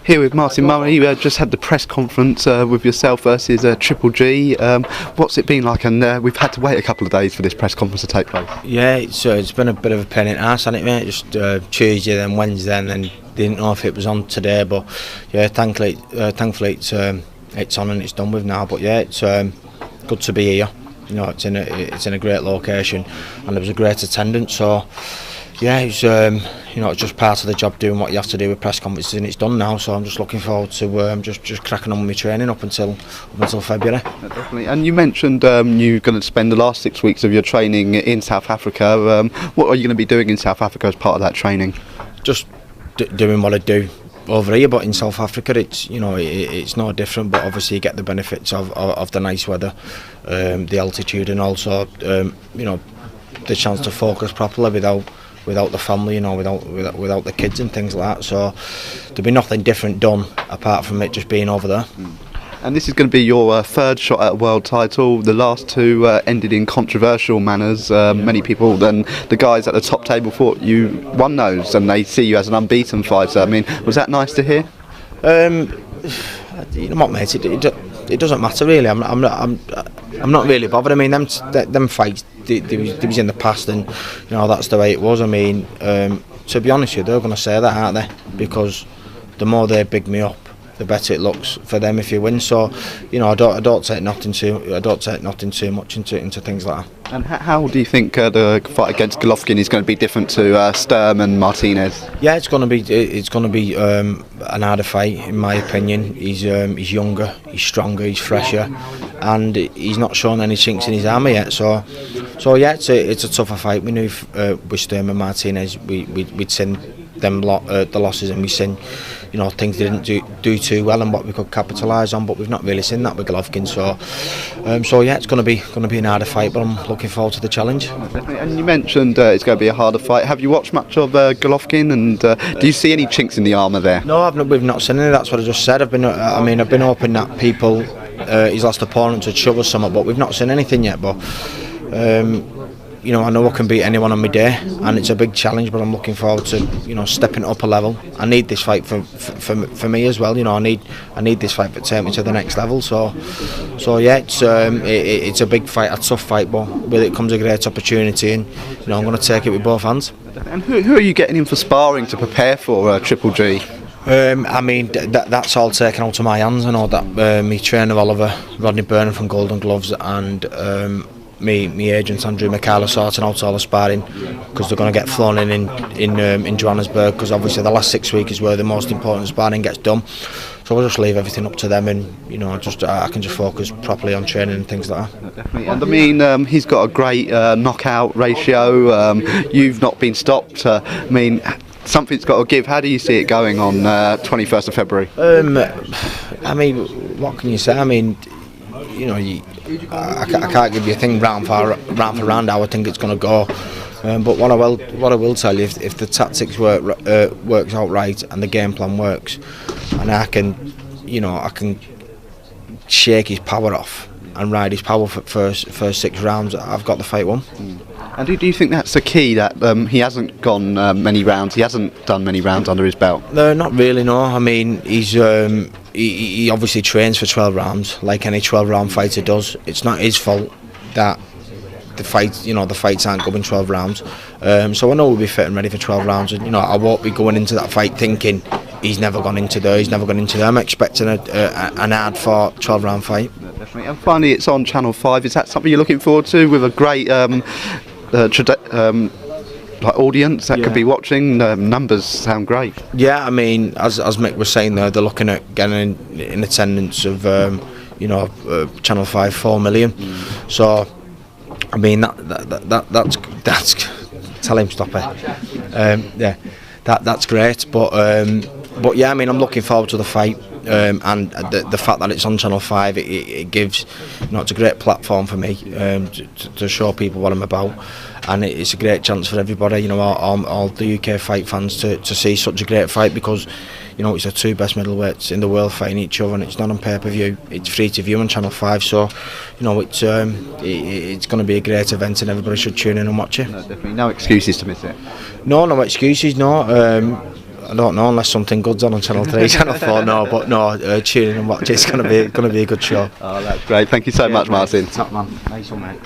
Here with Martin Murray. You just had the press conference with yourself versus Triple G. What's it been like? And we've had to wait a couple of days for this press conference to take place. Yeah, it's been a bit of a pain in the arse, hasn't it, mate? Just Tuesday, then Wednesday, and then didn't know if it was on today. But yeah, thankfully it's on and it's done with now. But yeah, it's good to be here. You know, it's in a great location, and there was a great attendance. So yeah, it's it's just part of the job, doing what you have to do with press conferences, and it's done now. So I'm just looking forward to just cracking on with my training up until February. Definitely. And you mentioned you're going to spend the last 6 weeks of your training in South Africa. What are you going to be doing in South Africa as part of that training? Just doing what I do over here, but in South Africa it's it's no different. But obviously you get the benefits of the nice weather, the altitude, and also the chance to focus properly without the family, without the kids and things like that. So there'll be nothing different done apart from it just being over there. And this is going to be your third shot at a world title. The last two ended in controversial manners. Many people, then the guys at the top table, thought you won those, and they see you as an unbeaten fighter. I mean, was that nice to hear? You know what, mate? It doesn't matter really. I'm not really bothered. I mean, them fights, they was in the past, and that's the way it was. I mean, to be honest with you, they're going to say that, aren't they? Because the more they big me up, the better it looks for them if you win. So, I don't take nothing too much into things like that. And how do you think the fight against Golovkin is going to be different to Sturm and Martinez? Yeah, it's going to be an harder fight, in my opinion. He's younger, he's stronger, he's fresher, and he's not shown any chinks in his armour yet. So yeah, it's a tougher fight. We knew with Sturm and Martinez we'd seen them the losses, and we've seen things didn't do too well and what we could capitalise on, but we've not really seen that with Golovkin. So yeah, it's going to be an harder fight, but I'm looking forward to the challenge. And you mentioned it's going to be a harder fight. Have you watched much of Golovkin, and do you see any chinks in the armour there? No, we've not seen any. That's what I just said. I've been hoping that people his last opponent would show us something, but we've not seen anything yet. But I know I can beat anyone on my day, and it's a big challenge, but I'm looking forward to stepping up a level. I need this fight for me as well. I need this fight to take me to the next level. So yeah, it's a big fight, a tough fight, but with it comes a great opportunity, and I'm going to take it with both hands. And who are you getting in for sparring to prepare for Triple G? I mean, that's all taken out of my hands. I know that my trainer Oliver, Rodney Burnham from Golden Gloves, and me agent Andrew McCall are sorting out all the sparring, because they're going to get flown in Johannesburg, because obviously the last 6 weeks is where the most important sparring gets done. So we'll just leave everything up to them, and I can just focus properly on training and things like that. Definitely. And I mean, he's got a great knockout ratio. You've not been stopped. I mean, something's got to give. How do you see it going on 21st of February? I mean, what can you say? I mean, I can't give you a thing round for round how I think it's going to go. But what I will tell you, if the tactics works out right and the game plan works, and I can shake his power off and ride his power for first 6 rounds, I've got the fight won. And do you think that's the key, that he hasn't gone many rounds, he hasn't done many rounds under his belt? No, not really, no. I mean, he obviously trains for 12 rounds, like any 12-round fighter does. It's not his fault that the fights aren't going 12 rounds. So I know we'll be fit and ready for 12 rounds. And, I won't be going into that fight thinking he's never gone into there, I'm expecting an hard fought 12-round fight. Definitely. And finally, it's on Channel 5. Is that something you're looking forward to, with a great audience that could be watching? Numbers sound great. Yeah, I mean, as Mick was saying there, they're looking at getting in attendance of Channel 5 4 million. So I mean, that's tell him stop it. Yeah, that's great. But yeah, I mean, I'm looking forward to the fight. And the fact that it's on Channel 5, it gives, it's a great platform for me to show people what I'm about, and it's a great chance for everybody, all the UK fight fans to see such a great fight, because it's the 2 best middleweights in the world fighting each other, and it's not on pay-per-view, it's free to view on Channel 5. So it's going to be a great event, and everybody should tune in and watch it. No, definitely no excuses to miss it. No excuses. No. I don't know, unless something good's on Channel 3, Channel 4. No, but no, tune in and watch. It's gonna be a good show. Oh, that's great. Thank you so much, Martin. Top man, nice one, mate.